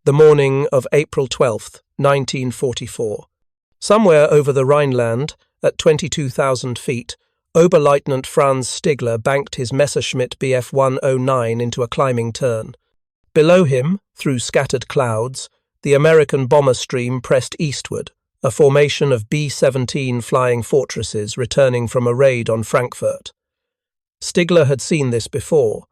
the morning of April 12, 1944. Somewhere over the Rhineland, at 22,000 feet, Oberleutnant Franz Stigler banked his Messerschmitt Bf 109 into a climbing turn. Below him, through scattered clouds, the American bomber stream pressed eastward, a formation of B-17 flying fortresses returning from a raid on Frankfurt. Stigler had seen this before.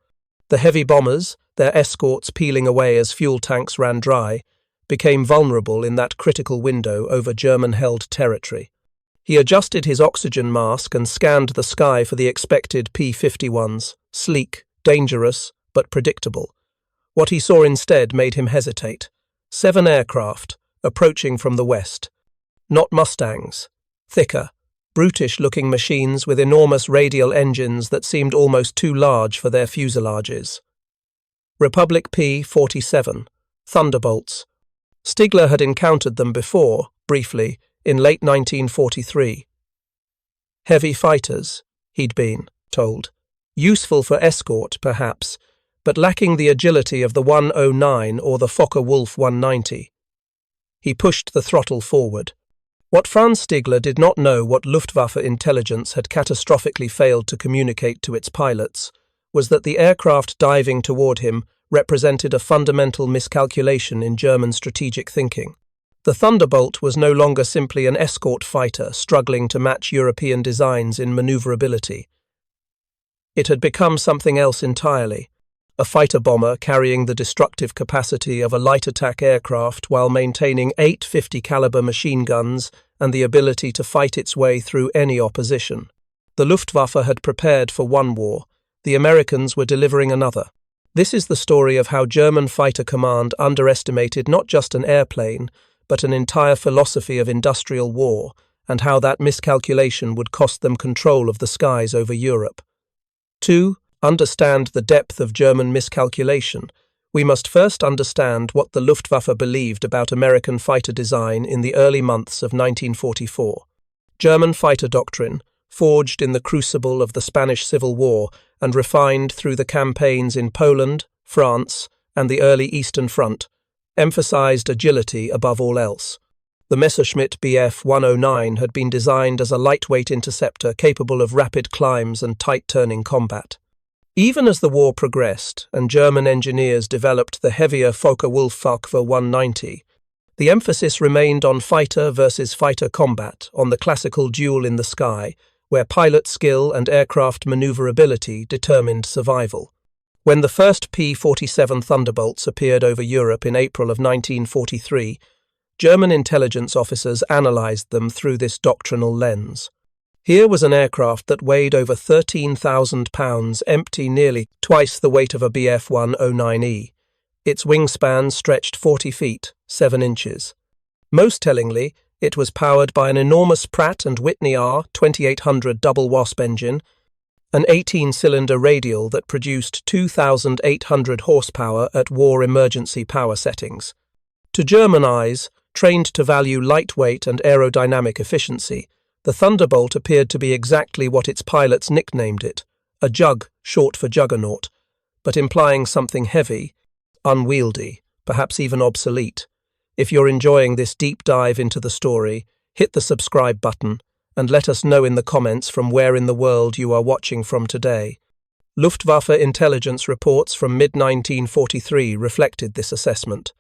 The heavy bombers, their escorts peeling away as fuel tanks ran dry, became vulnerable in that critical window over German-held territory. He adjusted his oxygen mask and scanned the sky for the expected P-51s, sleek, dangerous, but predictable. What he saw instead made him hesitate. 7 aircraft, approaching from the west. Not Mustangs. Thicker, brutish-looking machines with enormous radial engines that seemed almost too large for their fuselages. Republic P-47, Thunderbolts. Stigler had encountered them before, briefly, in late 1943. Heavy fighters, he'd been told. Useful for escort, perhaps, but lacking the agility of the 109 or the Focke-Wulf 190. He pushed the throttle forward. What Franz Stigler did not know what Luftwaffe intelligence had catastrophically failed to communicate to its pilots was that the aircraft diving toward him represented a fundamental miscalculation in German strategic thinking. The Thunderbolt was no longer simply an escort fighter struggling to match European designs in maneuverability. It had become something else entirely. A fighter bomber carrying the destructive capacity of a light attack aircraft while maintaining 8 50 caliber machine guns and the ability to fight its way through any opposition. The Luftwaffe had prepared for one war. The Americans were delivering another. This is the story of how German Fighter Command underestimated not just an airplane, but an entire philosophy of industrial war, and how that miscalculation would cost them control of the skies over Europe. 2. Understand the depth of German miscalculation. We must first understand what the Luftwaffe believed about American fighter design in the early months of 1944. German fighter doctrine, forged in the crucible of the Spanish Civil War and refined through the campaigns in Poland, France, and the early Eastern Front, emphasized agility above all else. The Messerschmitt Bf 109 had been designed as a lightweight interceptor capable of rapid climbs and tight-turning combat. Even as the war progressed and German engineers developed the heavier Focke-Wulf 190, the emphasis remained on fighter versus fighter combat, on the classical duel in the sky, where pilot skill and aircraft maneuverability determined survival. When the first P-47 Thunderbolts appeared over Europe in April of 1943, German intelligence officers analyzed them through this doctrinal lens. Here was an aircraft that weighed over 13,000 pounds, empty nearly twice the weight of a Bf 109E. Its wingspan stretched 40 feet, 7 inches. Most tellingly, it was powered by an enormous Pratt Whitney R-2800 double wasp engine, an 18-cylinder radial that produced 2,800 horsepower at war emergency power settings. To German eyes, trained to value lightweight and aerodynamic efficiency, the Thunderbolt appeared to be exactly what its pilots nicknamed it, a jug short for juggernaut, but implying something heavy, unwieldy, perhaps even obsolete. If you're enjoying this deep dive into the story, hit the subscribe button and let us know in the comments from where in the world you are watching from today. Luftwaffe intelligence reports from mid-1943 reflected this assessment.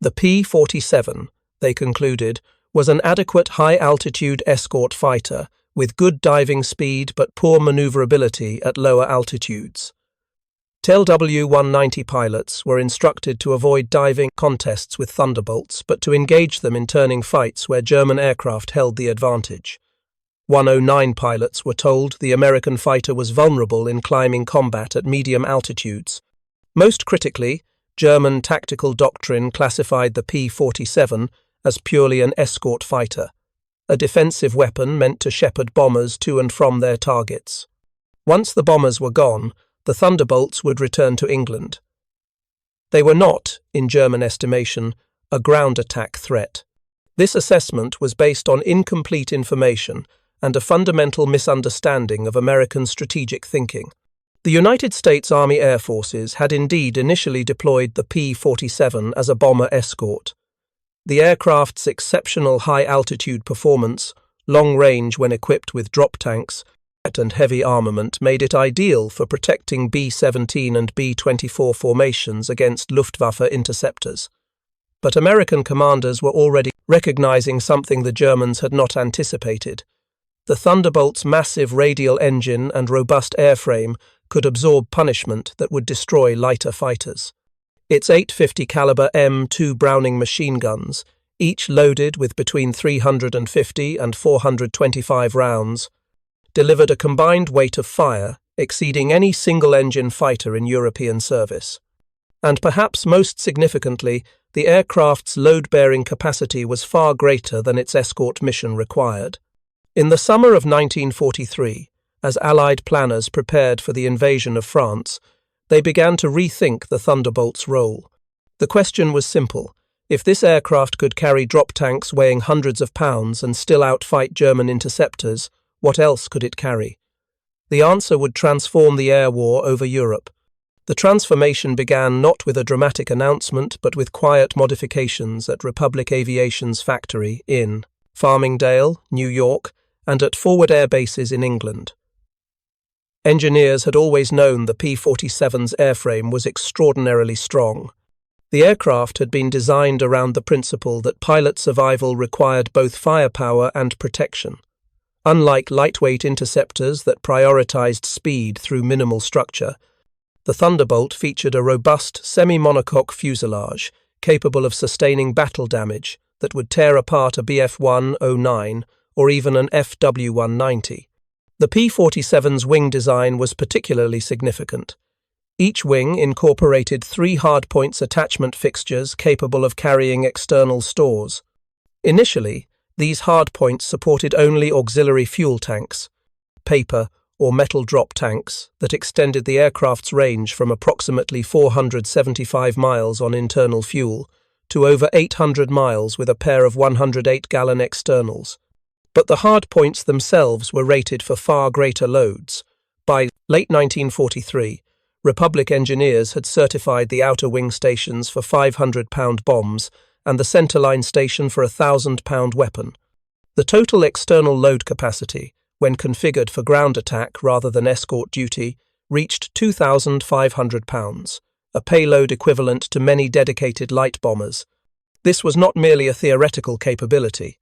The P-47, they concluded, was an adequate high-altitude escort fighter with good diving speed but poor maneuverability at lower altitudes. TLW-190 pilots were instructed to avoid diving contests with Thunderbolts but to engage them in turning fights where German aircraft held the advantage. 109 pilots were told the American fighter was vulnerable in climbing combat at medium altitudes. Most critically, German tactical doctrine classified the P-47 as purely an escort fighter, a defensive weapon meant to shepherd bombers to and from their targets. Once the bombers were gone, the Thunderbolts would return to England. They were not, in German estimation, a ground attack threat. This assessment was based on incomplete information and a fundamental misunderstanding of American strategic thinking. The United States Army Air Forces had indeed initially deployed the P-47 as a bomber escort. The aircraft's exceptional high-altitude performance, long range when equipped with drop tanks, and heavy armament made it ideal for protecting B-17 and B-24 formations against Luftwaffe interceptors. But American commanders were already recognizing something the Germans had not anticipated. The Thunderbolt's massive radial engine and robust airframe could absorb punishment that would destroy lighter fighters. Its 850 caliber M2 Browning machine guns, each loaded with between 350 and 425 rounds, delivered a combined weight of fire exceeding any single-engine fighter in European service. And perhaps most significantly, the aircraft's load-bearing capacity was far greater than its escort mission required. In the summer of 1943, as Allied planners prepared for the invasion of France, they began to rethink the Thunderbolt's role. The question was simple: if this aircraft could carry drop tanks weighing hundreds of pounds and still outfight German interceptors, what else could it carry? The answer would transform the air war over Europe. The transformation began not with a dramatic announcement but with quiet modifications at Republic Aviation's factory in Farmingdale, New York, and at forward air bases in England. Engineers had always known the P-47's airframe was extraordinarily strong. The aircraft had been designed around the principle that pilot survival required both firepower and protection. Unlike lightweight interceptors that prioritized speed through minimal structure, the Thunderbolt featured a robust semi-monocoque fuselage capable of sustaining battle damage that would tear apart a Bf-109 or even an FW-190. The P-47's wing design was particularly significant. Each wing incorporated 3 hardpoints attachment fixtures capable of carrying external stores. Initially, these hardpoints supported only auxiliary fuel tanks, paper or metal drop tanks that extended the aircraft's range from approximately 475 miles on internal fuel to over 800 miles with a pair of 108-gallon externals. But the hardpoints themselves were rated for far greater loads. By late 1943, Republic engineers had certified the outer wing stations for 500-pound bombs and the centerline station for a 1,000-pound weapon. The total external load capacity, when configured for ground attack rather than escort duty, reached 2,500 pounds, a payload equivalent to many dedicated light bombers. This was not merely a theoretical capability.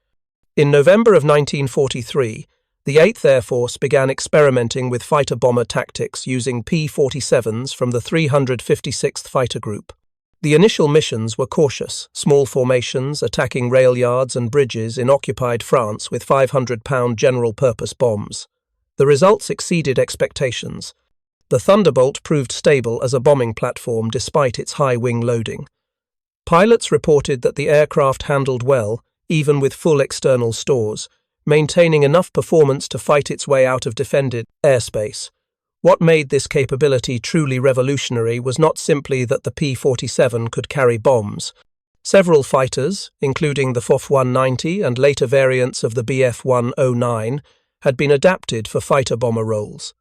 In November of 1943, the 8th Air Force began experimenting with fighter bomber tactics using P-47s from the 356th Fighter Group. The initial missions were cautious, small formations attacking rail yards and bridges in occupied France with 500-pound general-purpose bombs. The results exceeded expectations. The Thunderbolt proved stable as a bombing platform despite its high wing loading. Pilots reported that the aircraft handled well, even with full external stores, maintaining enough performance to fight its way out of defended airspace. What made this capability truly revolutionary was not simply that the P-47 could carry bombs. Several fighters, including the FOF-190 and later variants of the Bf-109, had been adapted for fighter bomber roles.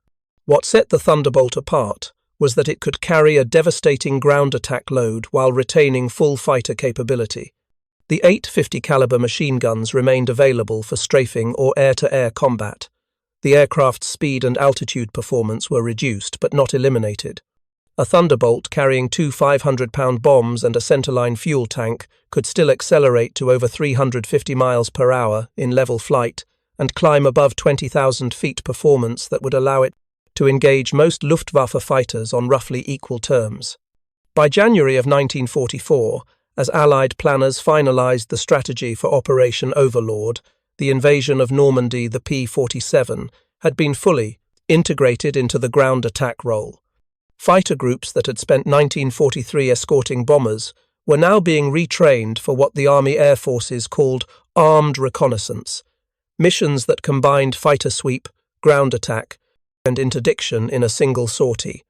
What set the Thunderbolt apart was that it could carry a devastating ground attack load while retaining full fighter capability. The 850 caliber machine guns remained available for strafing or air-to-air combat. The aircraft's speed and altitude performance were reduced but not eliminated. A Thunderbolt carrying 2 500-pound bombs and a centerline fuel tank could still accelerate to over 350 miles per hour in level flight and climb above 20,000 feet performance that would allow it to engage most Luftwaffe fighters on roughly equal terms. By January of 1944, as Allied planners finalized the strategy for Operation Overlord, the invasion of Normandy, the P-47 had been fully integrated into the ground attack role. Fighter groups that had spent 1943 escorting bombers were now being retrained for what the Army Air Forces called armed reconnaissance, missions that combined fighter sweep, ground attack, and interdiction in a single sortie.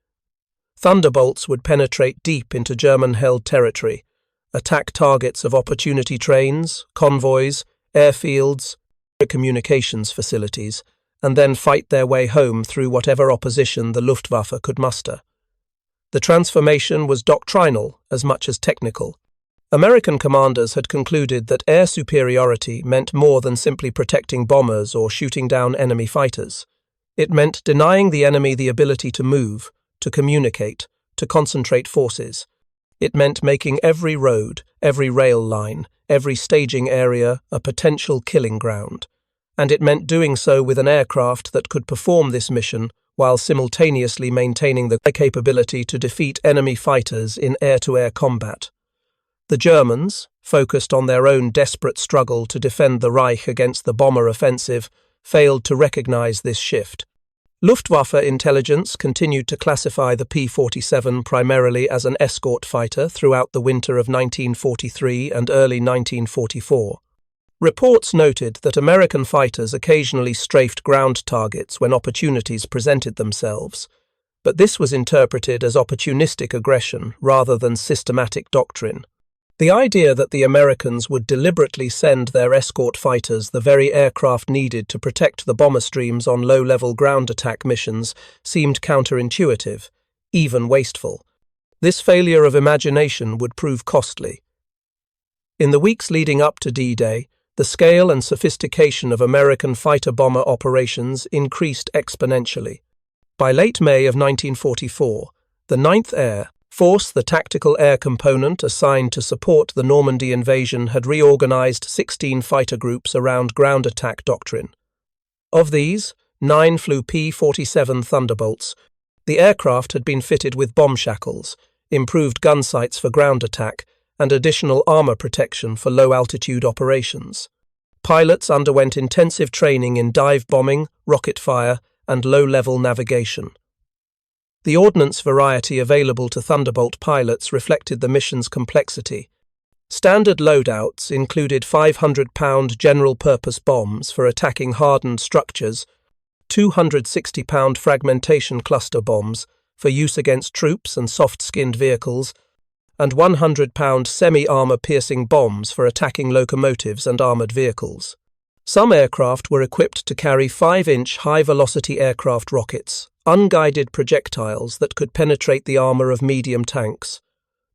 Thunderbolts would penetrate deep into German-held territory, attack targets of opportunity trains, convoys, airfields, communications facilities, and then fight their way home through whatever opposition the Luftwaffe could muster. The transformation was doctrinal as much as technical. American commanders had concluded that air superiority meant more than simply protecting bombers or shooting down enemy fighters. It meant denying the enemy the ability to move, to communicate, to concentrate forces. It meant making every road, every rail line, every staging area a potential killing ground. And it meant doing so with an aircraft that could perform this mission while simultaneously maintaining the capability to defeat enemy fighters in air-to-air combat. The Germans, focused on their own desperate struggle to defend the Reich against the bomber offensive, failed to recognize this shift. Luftwaffe intelligence continued to classify the P-47 primarily as an escort fighter throughout the winter of 1943 and early 1944. Reports noted that American fighters occasionally strafed ground targets when opportunities presented themselves, but this was interpreted as opportunistic aggression rather than systematic doctrine. The idea that the Americans would deliberately send their escort fighters the very aircraft needed to protect the bomber streams on low-level ground attack missions seemed counterintuitive, even wasteful. This failure of imagination would prove costly. In the weeks leading up to D-Day, the scale and sophistication of American fighter-bomber operations increased exponentially. By late May of 1944, the 9th Air Force, the tactical air component assigned to support the Normandy invasion, had reorganized 16 fighter groups around ground attack doctrine. Of these, 9 flew P-47 Thunderbolts. The aircraft had been fitted with bomb shackles, improved gun sights for ground attack, and additional armor protection for low-altitude operations. Pilots underwent intensive training in dive bombing, rocket fire, and low-level navigation. The ordnance variety available to Thunderbolt pilots reflected the mission's complexity. Standard loadouts included 500-pound general-purpose bombs for attacking hardened structures, 260-pound fragmentation cluster bombs for use against troops and soft-skinned vehicles, and 100-pound semi-armor-piercing bombs for attacking locomotives and armored vehicles. Some aircraft were equipped to carry 5-inch high-velocity aircraft rockets, unguided projectiles that could penetrate the armor of medium tanks.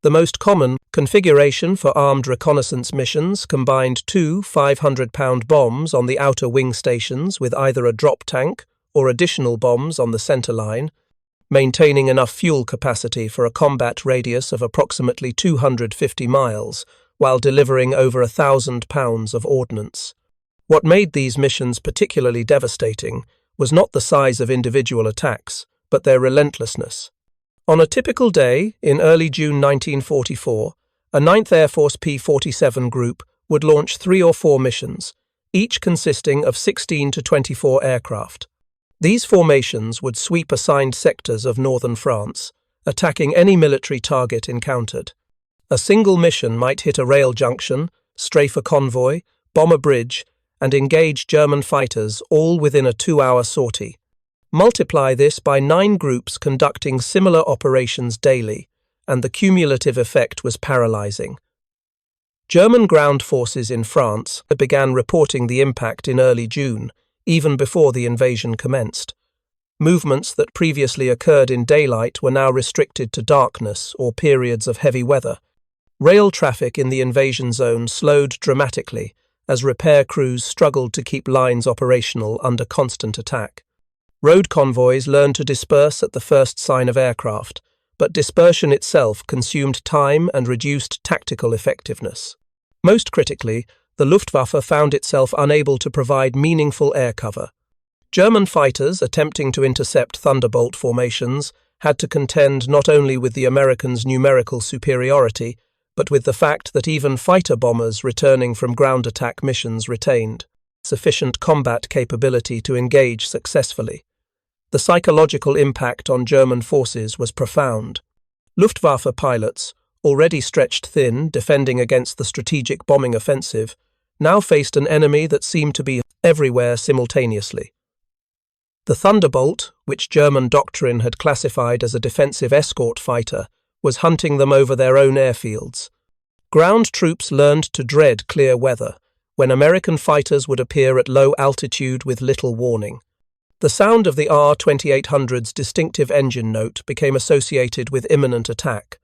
The most common configuration for armed reconnaissance missions combined 2 500-pound bombs on the outer wing stations with either a drop tank or additional bombs on the center line, maintaining enough fuel capacity for a combat radius of approximately 250 miles, while delivering over 1,000 pounds of ordnance. What made these missions particularly devastating was not the size of individual attacks, but their relentlessness. On a typical day, in early June 1944, a 9th Air Force P-47 group would launch 3 or 4 missions, each consisting of 16 to 24 aircraft. These formations would sweep assigned sectors of northern France, attacking any military target encountered. A single mission might hit a rail junction, strafe a convoy, bomb a bridge, and engage German fighters all within a 2-hour sortie. Multiply this by 9 groups conducting similar operations daily, and the cumulative effect was paralyzing. German ground forces in France began reporting the impact in early June, even before the invasion commenced. Movements that previously occurred in daylight were now restricted to darkness or periods of heavy weather. Rail traffic in the invasion zone slowed dramatically as repair crews struggled to keep lines operational under constant attack. Road convoys learned to disperse at the first sign of aircraft, but dispersion itself consumed time and reduced tactical effectiveness. Most critically, the Luftwaffe found itself unable to provide meaningful air cover. German fighters attempting to intercept Thunderbolt formations had to contend not only with the Americans' numerical superiority, but with the fact that even fighter bombers returning from ground attack missions retained sufficient combat capability to engage successfully. The psychological impact on German forces was profound. Luftwaffe pilots, already stretched thin defending against the strategic bombing offensive, now faced an enemy that seemed to be everywhere simultaneously. The Thunderbolt, which German doctrine had classified as a defensive escort fighter, was hunting them over their own airfields. Ground troops learned to dread clear weather, when American fighters would appear at low altitude with little warning. The sound of the R-2800's distinctive engine note became associated with imminent attack.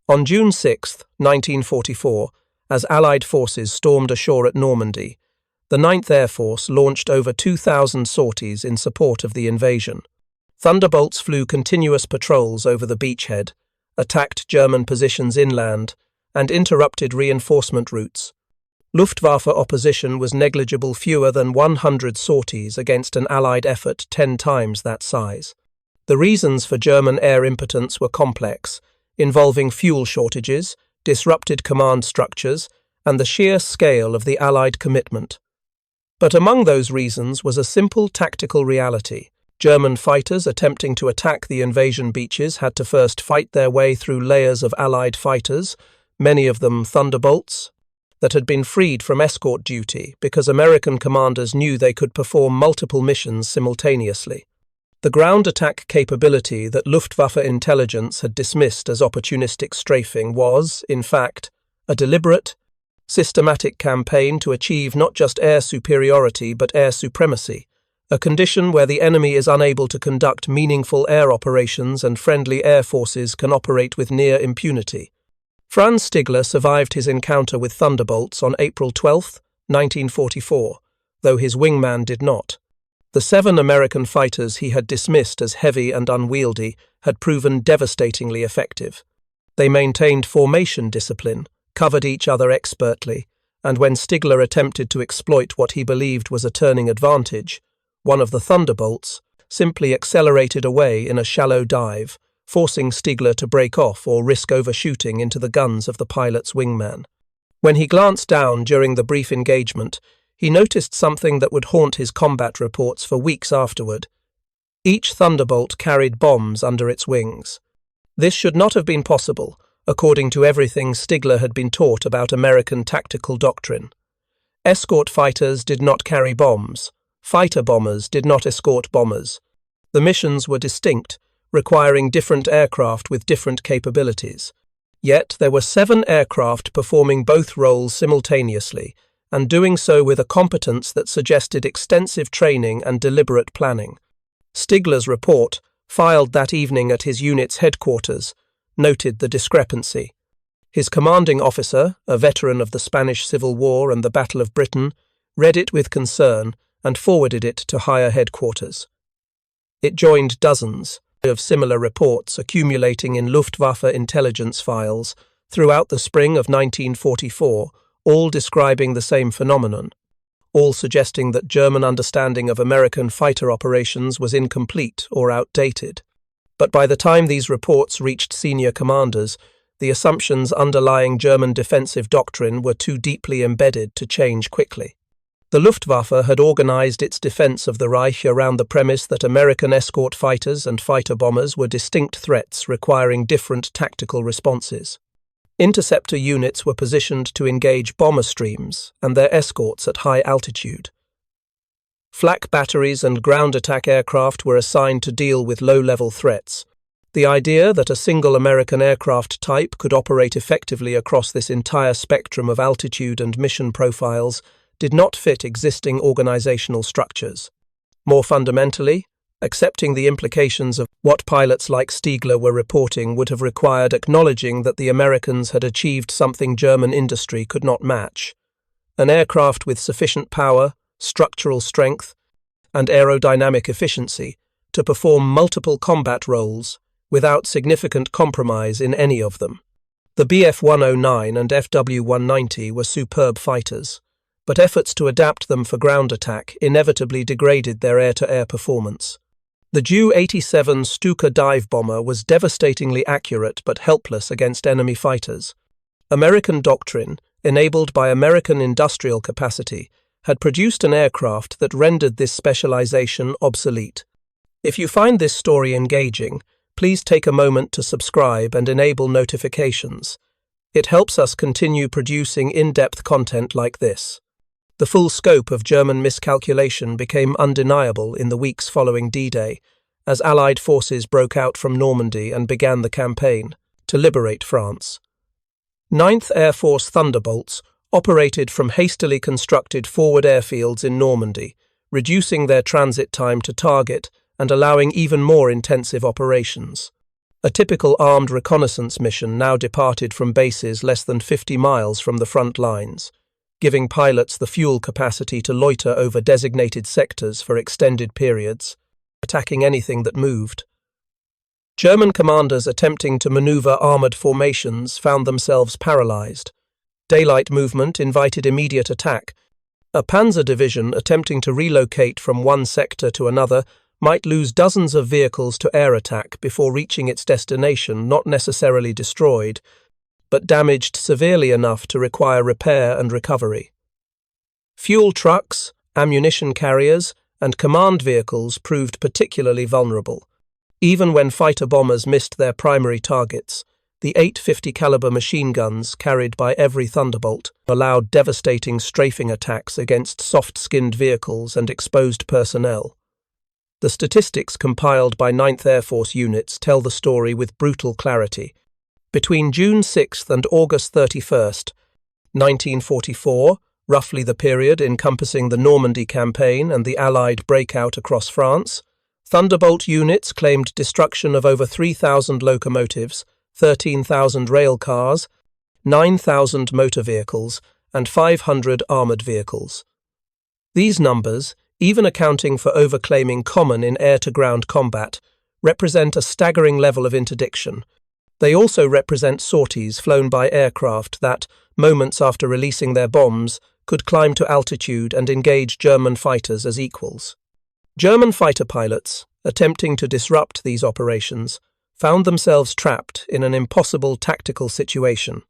On June 6, 1944, as Allied forces stormed ashore at Normandy, the 9th Air Force launched over 2,000 sorties in support of the invasion. Thunderbolts flew continuous patrols over the beachhead, attacked German positions inland, and interrupted reinforcement routes. Luftwaffe opposition was negligible, fewer than 100 sorties against an Allied effort 10 times that size. The reasons for German air impotence were complex, involving fuel shortages, disrupted command structures, and the sheer scale of the Allied commitment. But among those reasons was a simple tactical reality. German fighters attempting to attack the invasion beaches had to first fight their way through layers of Allied fighters, many of them Thunderbolts, that had been freed from escort duty because American commanders knew they could perform multiple missions simultaneously. The ground attack capability that Luftwaffe intelligence had dismissed as opportunistic strafing was, in fact, a deliberate, systematic campaign to achieve not just air superiority but air supremacy, a condition where the enemy is unable to conduct meaningful air operations and friendly air forces can operate with near impunity. Franz Stigler survived his encounter with Thunderbolts on April 12, 1944, though his wingman did not. The 7 American fighters he had dismissed as heavy and unwieldy had proven devastatingly effective. They maintained formation discipline, covered each other expertly, and when Stigler attempted to exploit what he believed was a turning advantage, one of the Thunderbolts simply accelerated away in a shallow dive, forcing Stigler to break off or risk overshooting into the guns of the pilot's wingman. When he glanced down during the brief engagement, he noticed something that would haunt his combat reports for weeks afterward. Each Thunderbolt carried bombs under its wings. This should not have been possible, according to everything Stigler had been taught about American tactical doctrine. Escort fighters did not carry bombs. Fighter bombers did not escort bombers. The missions were distinct, requiring different aircraft with different capabilities. Yet there were 7 aircraft performing both roles simultaneously, and doing so with a competence that suggested extensive training and deliberate planning. Stigler's report, filed that evening at his unit's headquarters, noted the discrepancy. His commanding officer, a veteran of the Spanish Civil War and the Battle of Britain, read it with concern and forwarded it to higher headquarters. It joined dozens of similar reports accumulating in Luftwaffe intelligence files throughout the spring of 1944, all describing the same phenomenon, all suggesting that German understanding of American fighter operations was incomplete or outdated. But by the time these reports reached senior commanders, the assumptions underlying German defensive doctrine were too deeply embedded to change quickly. The Luftwaffe had organized its defense of the Reich around the premise that American escort fighters and fighter bombers were distinct threats requiring different tactical responses. Interceptor units were positioned to engage bomber streams and their escorts at high altitude. Flak batteries and ground attack aircraft were assigned to deal with low-level threats. The idea that a single American aircraft type could operate effectively across this entire spectrum of altitude and mission profiles did not fit existing organizational structures. More fundamentally, accepting the implications of what pilots like Stigler were reporting would have required acknowledging that the Americans had achieved something German industry could not match: an aircraft with sufficient power, structural strength, and aerodynamic efficiency to perform multiple combat roles without significant compromise in any of them. The Bf-109 and FW-190 were superb fighters, but efforts to adapt them for ground attack inevitably degraded their air-to-air performance. The Ju-87 Stuka dive bomber was devastatingly accurate but helpless against enemy fighters. American doctrine, enabled by American industrial capacity, had produced an aircraft that rendered this specialization obsolete. If you find this story engaging, please take a moment to subscribe and enable notifications. It helps us continue producing in-depth content like this. The full scope of German miscalculation became undeniable in the weeks following D-Day, as Allied forces broke out from Normandy and began the campaign to liberate France. 9th Air Force Thunderbolts operated from hastily constructed forward airfields in Normandy, reducing their transit time to target and allowing even more intensive operations. A typical armed reconnaissance mission now departed from bases less than 50 miles from the front lines, giving pilots the fuel capacity to loiter over designated sectors for extended periods, attacking anything that moved. German commanders attempting to maneuver armored formations found themselves paralyzed. Daylight movement invited immediate attack. A panzer division attempting to relocate from one sector to another might lose dozens of vehicles to air attack before reaching its destination, not necessarily destroyed, but damaged severely enough to require repair and recovery. Fuel trucks, ammunition carriers, and command vehicles proved particularly vulnerable. Even when fighter bombers missed their primary targets, the 850 caliber machine guns carried by every Thunderbolt allowed devastating strafing attacks against soft-skinned vehicles and exposed personnel. The statistics compiled by 9th Air Force units tell the story with brutal clarity. Between June 6th and August 31st, 1944, roughly the period encompassing the Normandy campaign and the Allied breakout across France, Thunderbolt units claimed destruction of over 3,000 locomotives, 13,000 rail cars, 9,000 motor vehicles, and 500 armoured vehicles. These numbers, even accounting for overclaiming common in air-to-ground combat, represent a staggering level of interdiction. They also represent sorties flown by aircraft that, moments after releasing their bombs, could climb to altitude and engage German fighters as equals. German fighter pilots, attempting to disrupt these operations, found themselves trapped in an impossible tactical situation.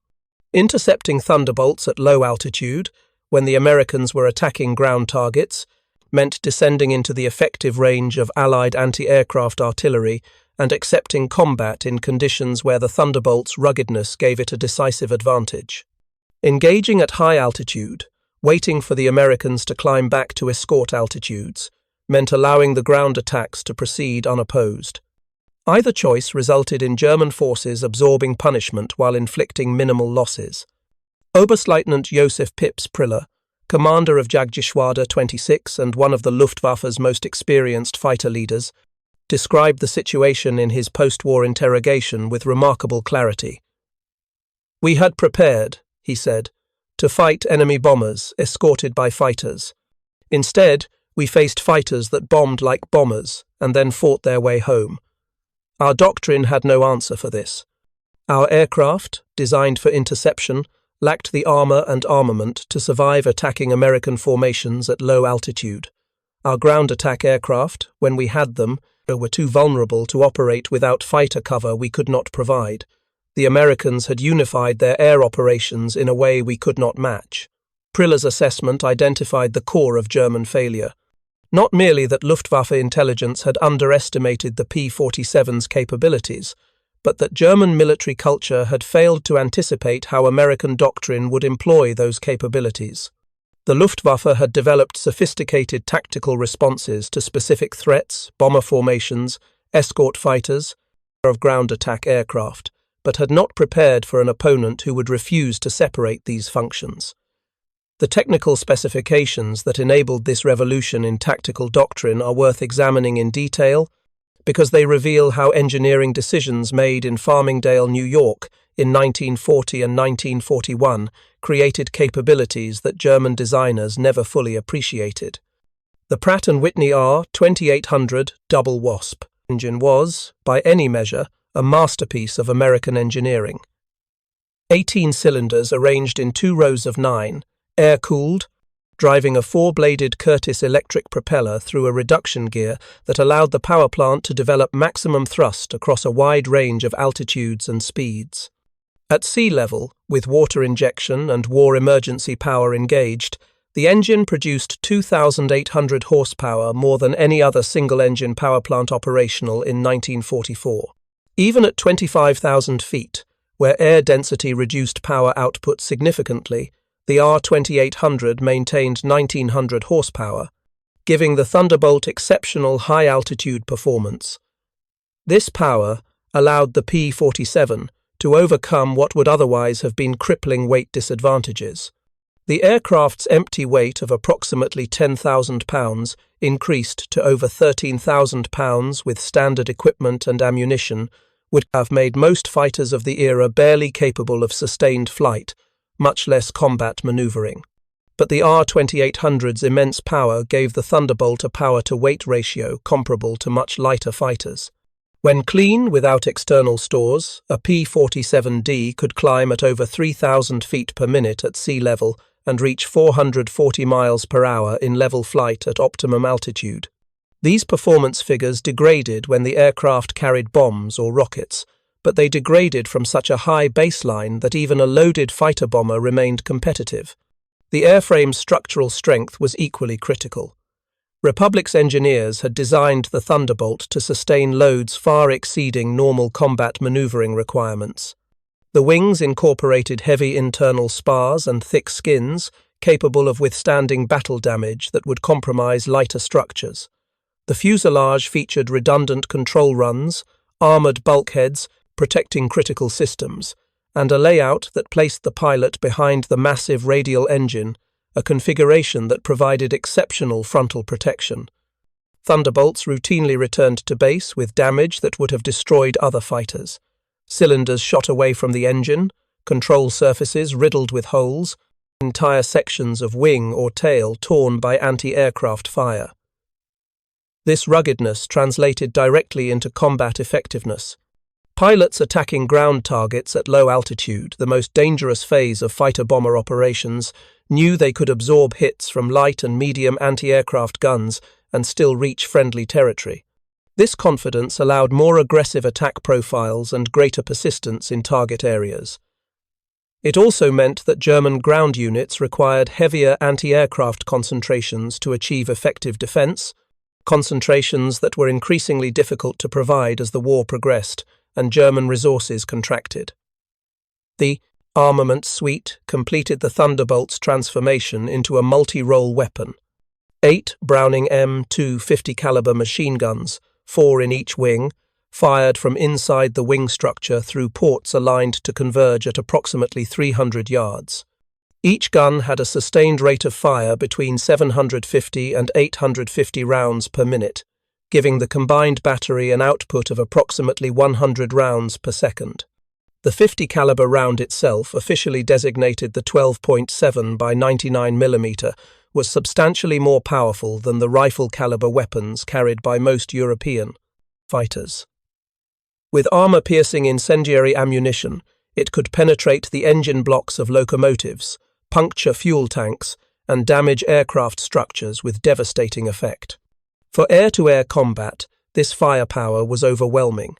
Intercepting Thunderbolts at low altitude, when the Americans were attacking ground targets, meant descending into the effective range of Allied anti-aircraft artillery and accepting combat in conditions where the Thunderbolt's ruggedness gave it a decisive advantage. Engaging at high altitude, waiting for the Americans to climb back to escort altitudes, meant allowing the ground attacks to proceed unopposed. Either choice resulted in German forces absorbing punishment while inflicting minimal losses. Oberstleutnant Josef Pips Priller, commander of Jagdgeschwader 26 and one of the Luftwaffe's most experienced fighter leaders, described the situation in his post-war interrogation with remarkable clarity. "We had prepared," he said, "to fight enemy bombers escorted by fighters. Instead, we faced fighters that bombed like bombers and then fought their way home. Our doctrine had no answer for this. Our aircraft, designed for interception, lacked the armor and armament to survive attacking American formations at low altitude. Our ground attack aircraft, when we had them, were too vulnerable to operate without fighter cover we could not provide. The Americans had unified their air operations in a way we could not match." Priller's assessment identified the core of German failure. Not merely that Luftwaffe intelligence had underestimated the P-47's capabilities, but that German military culture had failed to anticipate how American doctrine would employ those capabilities. The Luftwaffe had developed sophisticated tactical responses to specific threats, bomber formations, escort fighters, of ground attack aircraft, but had not prepared for an opponent who would refuse to separate these functions. The technical specifications that enabled this revolution in tactical doctrine are worth examining in detail because they reveal how engineering decisions made in Farmingdale, New York, in 1940 and 1941 created capabilities that German designers never fully appreciated. The Pratt Whitney R-2800 double wasp engine was, by any measure, a masterpiece of American engineering. 18 cylinders arranged in 2 rows of 9, air-cooled, driving a 4-bladed Curtiss electric propeller through a reduction gear that allowed the power plant to develop maximum thrust across a wide range of altitudes and speeds. At sea level, with water injection and war emergency power engaged, the engine produced 2,800 horsepower, more than any other single-engine power plant operational in 1944. Even at 25,000 feet, where air density reduced power output significantly, the R-2800 maintained 1,900 horsepower, giving the Thunderbolt exceptional high-altitude performance. This power allowed the P-47 to overcome what would otherwise have been crippling weight disadvantages. The aircraft's empty weight of approximately 10,000 pounds increased to over 13,000 pounds with standard equipment and ammunition would have made most fighters of the era barely capable of sustained flight, much less combat maneuvering. But the R-2800's immense power gave the Thunderbolt a power-to-weight ratio comparable to much lighter fighters. When clean, without external stores, a P-47D could climb at over 3,000 feet per minute at sea level and reach 440 miles per hour in level flight at optimum altitude. These performance figures degraded when the aircraft carried bombs or rockets, but they degraded from such a high baseline that even a loaded fighter bomber remained competitive. The airframe's structural strength was equally critical. Republic's engineers had designed the Thunderbolt to sustain loads far exceeding normal combat maneuvering requirements. The wings incorporated heavy internal spars and thick skins, capable of withstanding battle damage that would compromise lighter structures. The fuselage featured redundant control runs, armoured bulkheads protecting critical systems, and a layout that placed the pilot behind the massive radial engine, a configuration that provided exceptional frontal protection. Thunderbolts routinely returned to base with damage that would have destroyed other fighters. Cylinders shot away from the engine, control surfaces riddled with holes, entire sections of wing or tail torn by anti-aircraft fire. This ruggedness translated directly into combat effectiveness. Pilots attacking ground targets at low altitude, the most dangerous phase of fighter-bomber operations, knew they could absorb hits from light and medium anti-aircraft guns and still reach friendly territory. This confidence allowed more aggressive attack profiles and greater persistence in target areas. It also meant that German ground units required heavier anti-aircraft concentrations to achieve effective defense, concentrations that were increasingly difficult to provide as the war progressed and German resources contracted. The armament suite completed the Thunderbolt's transformation into a multi-role weapon. 8 Browning M2 50-caliber machine guns, 4 in each wing, fired from inside the wing structure through ports aligned to converge at approximately 300 yards. Each gun had a sustained rate of fire between 750 and 850 rounds per minute, giving the combined battery an output of approximately 100 rounds per second. The 50-caliber round itself, officially designated the 12.7 by 99 mm, was substantially more powerful than the rifle-caliber weapons carried by most European fighters. With armor-piercing incendiary ammunition, it could penetrate the engine blocks of locomotives, puncture fuel tanks, and damage aircraft structures with devastating effect. For air-to-air combat, this firepower was overwhelming.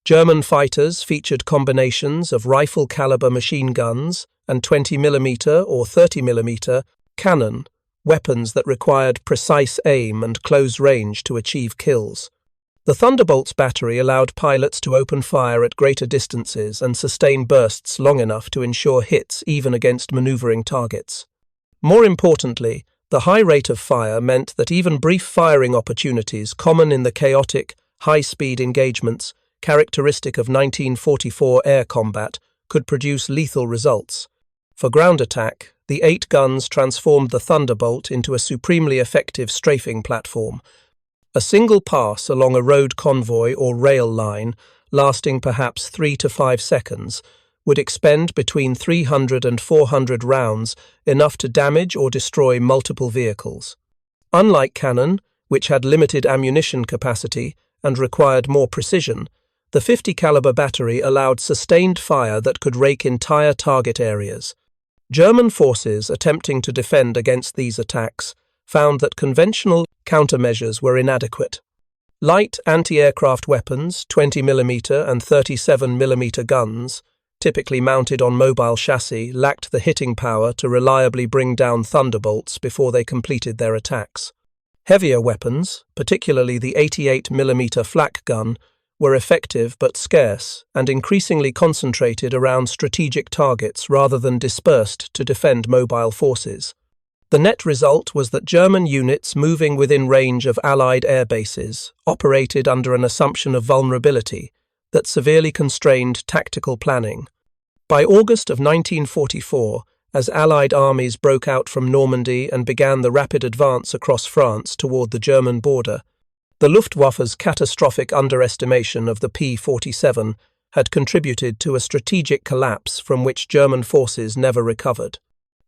German fighters featured combinations of rifle-caliber machine guns and 20mm or 30mm cannon, weapons that required precise aim and close range to achieve kills. The Thunderbolt's battery allowed pilots to open fire at greater distances and sustain bursts long enough to ensure hits even against maneuvering targets. More importantly, the high rate of fire meant that even brief firing opportunities common in the chaotic, high-speed engagements characteristic of 1944 air combat could produce lethal results. For ground attack, the 8 guns transformed the Thunderbolt into a supremely effective strafing platform. A single pass along a road convoy or rail line, lasting perhaps 3 to 5 seconds, would expend between 300 and 400 rounds, enough to damage or destroy multiple vehicles. Unlike cannon, which had limited ammunition capacity and required more precision, the 50-caliber battery allowed sustained fire that could rake entire target areas. German forces attempting to defend against these attacks found that conventional countermeasures were inadequate. Light anti-aircraft weapons, 20mm and 37mm guns, typically mounted on mobile chassis, lacked the hitting power to reliably bring down Thunderbolts before they completed their attacks. Heavier weapons, particularly the 88mm flak gun, were effective but scarce and increasingly concentrated around strategic targets rather than dispersed to defend mobile forces. The net result was that German units moving within range of Allied air bases operated under an assumption of vulnerability that severely constrained tactical planning. By August of 1944, as Allied armies broke out from Normandy and began the rapid advance across France toward the German border. The Luftwaffe's catastrophic underestimation of the P-47 had contributed to a strategic collapse from which German forces never recovered.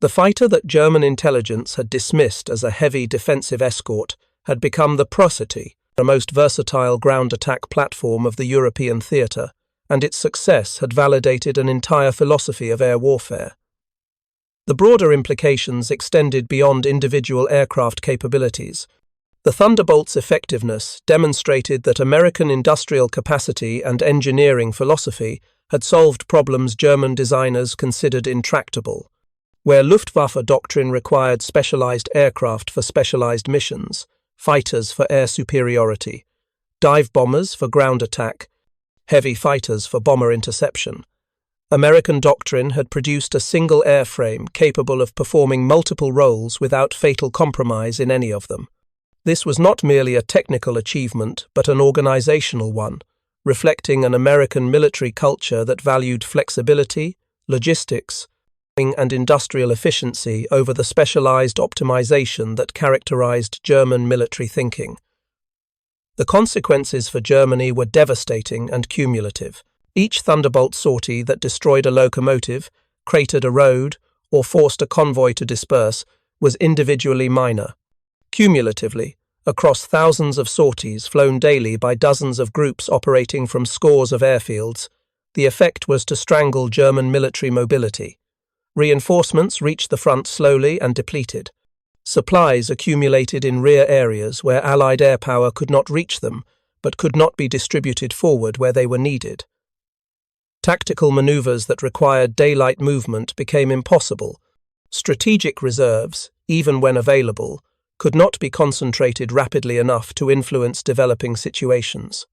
The fighter that German intelligence had dismissed as a heavy defensive escort had become the P-47, the most versatile ground attack platform of the European theatre, and its success had validated an entire philosophy of air warfare. The broader implications extended beyond individual aircraft capabilities. The Thunderbolt's effectiveness demonstrated that American industrial capacity and engineering philosophy had solved problems German designers considered intractable. Where Luftwaffe doctrine required specialized aircraft for specialized missions, fighters for air superiority, dive bombers for ground attack, heavy fighters for bomber interception, American doctrine had produced a single airframe capable of performing multiple roles without fatal compromise in any of them. This was not merely a technical achievement, but an organizational one, reflecting an American military culture that valued flexibility, logistics, and industrial efficiency over the specialized optimization that characterized German military thinking. The consequences for Germany were devastating and cumulative. Each Thunderbolt sortie that destroyed a locomotive, cratered a road, or forced a convoy to disperse was individually minor. Cumulatively, across thousands of sorties flown daily by dozens of groups operating from scores of airfields, the effect was to strangle German military mobility. Reinforcements reached the front slowly and depleted. Supplies accumulated in rear areas where Allied air power could not reach them, but could not be distributed forward where they were needed. Tactical maneuvers that required daylight movement became impossible. Strategic reserves, even when available, could not be concentrated rapidly enough to influence developing situations.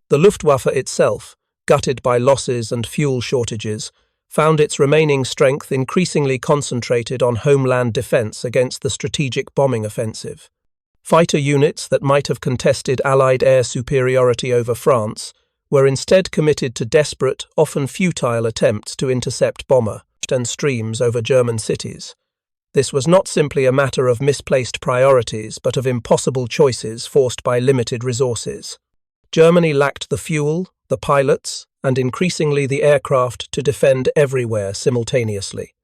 The Luftwaffe itself, gutted by losses and fuel shortages, found its remaining strength increasingly concentrated on homeland defense against the strategic bombing offensive. Fighter units that might have contested Allied air superiority over France were instead committed to desperate, often futile attempts to intercept bomber and streams over German cities. This was not simply a matter of misplaced priorities, but of impossible choices forced by limited resources. Germany lacked the fuel, the pilots, and increasingly the aircraft to defend everywhere simultaneously.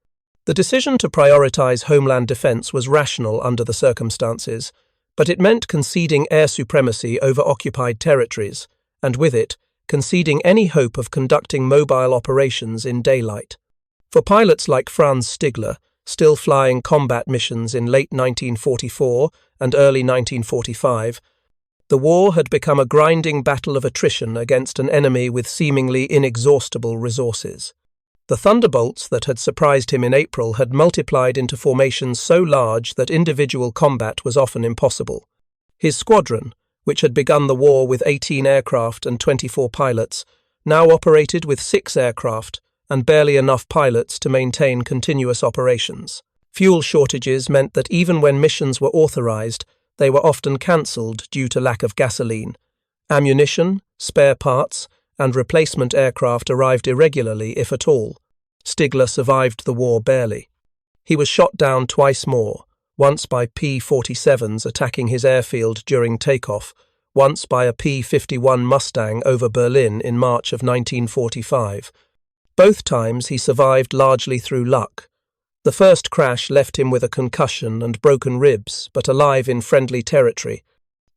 The decision to prioritize homeland defense was rational under the circumstances, but it meant conceding air supremacy over occupied territories, and with it, conceding any hope of conducting mobile operations in daylight. For pilots like Franz Stigler, still flying combat missions in late 1944 and early 1945, the war had become a grinding battle of attrition against an enemy with seemingly inexhaustible resources. The Thunderbolts that had surprised him in April had multiplied into formations so large that individual combat was often impossible. His squadron, which had begun the war with 18 aircraft and 24 pilots, now operated with 6 aircraft and barely enough pilots to maintain continuous operations. Fuel shortages meant that even when missions were authorized, they were often cancelled due to lack of gasoline. Ammunition, spare parts, and replacement aircraft arrived irregularly, if at all. Stigler survived the war barely. He was shot down twice more, once by P-47s attacking his airfield during takeoff, once by a P-51 Mustang over Berlin in March of 1945. Both times he survived largely through luck. The first crash left him with a concussion and broken ribs, but alive in friendly territory.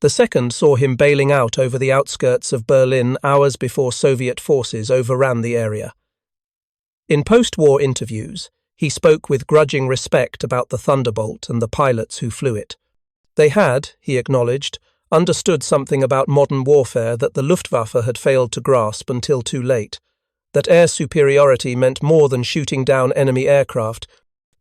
The second saw him bailing out over the outskirts of Berlin hours before Soviet forces overran the area. In post-war interviews, he spoke with grudging respect about the Thunderbolt and the pilots who flew it. They had, he acknowledged, understood something about modern warfare that the Luftwaffe had failed to grasp until too late, that air superiority meant more than shooting down enemy aircraft,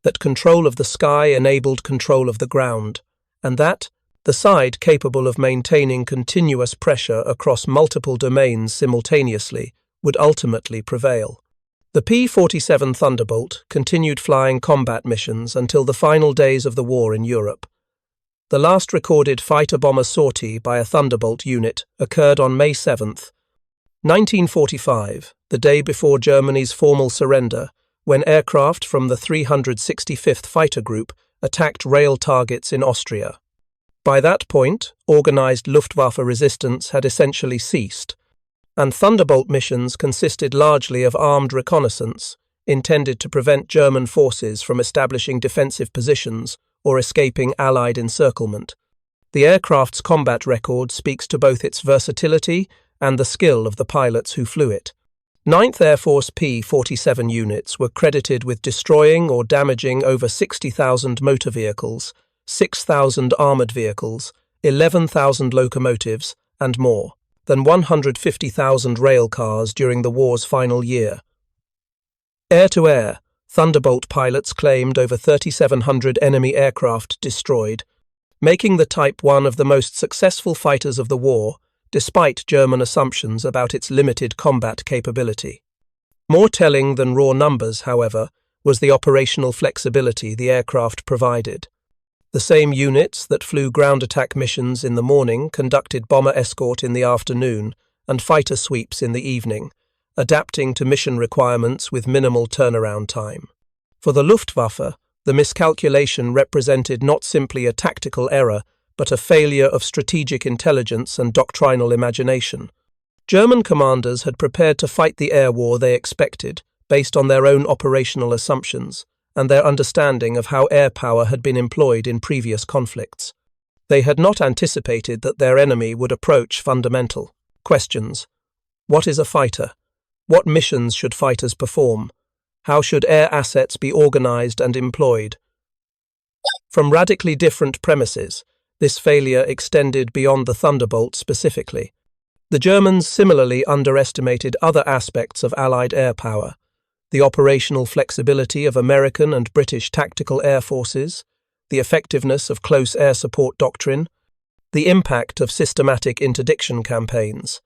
that control of the sky enabled control of the ground, and that the side capable of maintaining continuous pressure across multiple domains simultaneously would ultimately prevail. The P-47 Thunderbolt continued flying combat missions until the final days of the war in Europe. The last recorded fighter-bomber sortie by a Thunderbolt unit occurred on May 7, 1945, the day before Germany's formal surrender, when aircraft from the 365th Fighter Group attacked rail targets in Austria. By that point, organized Luftwaffe resistance had essentially ceased, and Thunderbolt missions consisted largely of armed reconnaissance, intended to prevent German forces from establishing defensive positions or escaping Allied encirclement. The aircraft's combat record speaks to both its versatility and the skill of the pilots who flew it. 9th Air Force P-47 units were credited with destroying or damaging over 60,000 motor vehicles, 6,000 armoured vehicles, 11,000 locomotives, and more than 150,000 rail cars during the war's final year. Air-to-air, Thunderbolt pilots claimed over 3,700 enemy aircraft destroyed, making the Type one of the most successful fighters of the war, despite German assumptions about its limited combat capability. More telling than raw numbers, however, was the operational flexibility the aircraft provided. The same units that flew ground attack missions in the morning conducted bomber escort in the afternoon and fighter sweeps in the evening, adapting to mission requirements with minimal turnaround time. For the Luftwaffe, the miscalculation represented not simply a tactical error, but a failure of strategic intelligence and doctrinal imagination. German commanders had prepared to fight the air war they expected, based on their own operational assumptions and their understanding of how air power had been employed in previous conflicts. They had not anticipated that their enemy would approach fundamental questions. What is a fighter? What missions should fighters perform? How should air assets be organized and employed? From radically different premises, this failure extended beyond the Thunderbolt specifically. The Germans similarly underestimated other aspects of Allied air power: the operational flexibility of American and British tactical air forces, the effectiveness of close air support doctrine, the impact of systematic interdiction campaigns.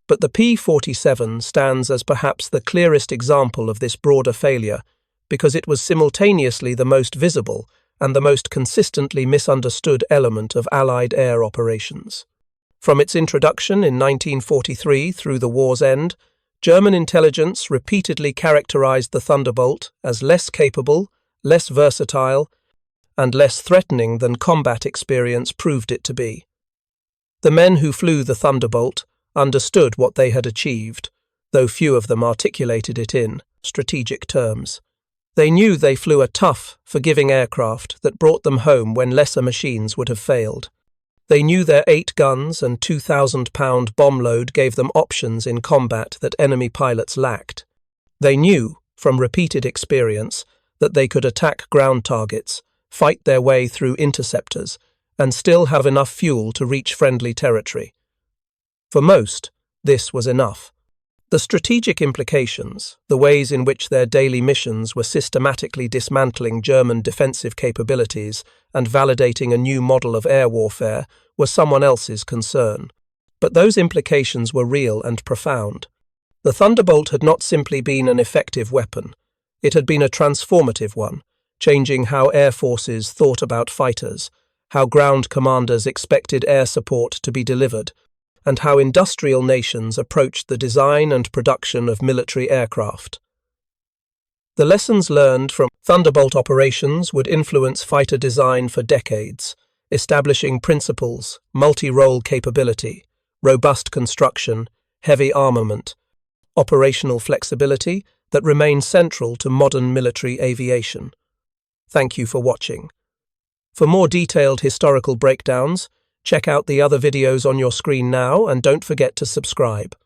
But the P-47 stands as perhaps the clearest example of this broader failure because it was simultaneously the most visible and the most consistently misunderstood element of Allied air operations. From its introduction in 1943 through the war's end, German intelligence repeatedly characterized the Thunderbolt as less capable, less versatile, and less threatening than combat experience proved it to be. The men who flew the Thunderbolt understood what they had achieved, though few of them articulated it in strategic terms. They knew they flew a tough, forgiving aircraft that brought them home when lesser machines would have failed. They knew their 8 guns and 2,000-pound bomb load gave them options in combat that enemy pilots lacked. They knew, from repeated experience, that they could attack ground targets, fight their way through interceptors, and still have enough fuel to reach friendly territory. For most, this was enough. The strategic implications, the ways in which their daily missions were systematically dismantling German defensive capabilities and validating a new model of air warfare, were someone else's concern. But those implications were real and profound. The Thunderbolt had not simply been an effective weapon. It had been a transformative one, changing how air forces thought about fighters, how ground commanders expected air support to be delivered, and how industrial nations approached the design and production of military aircraft. The lessons learned from Thunderbolt operations would influence fighter design for decades, establishing principles, multi-role capability, robust construction, heavy armament, operational flexibility that remain central to modern military aviation. Thank you for watching. For more detailed historical breakdowns, check out the other videos on your screen now and don't forget to subscribe.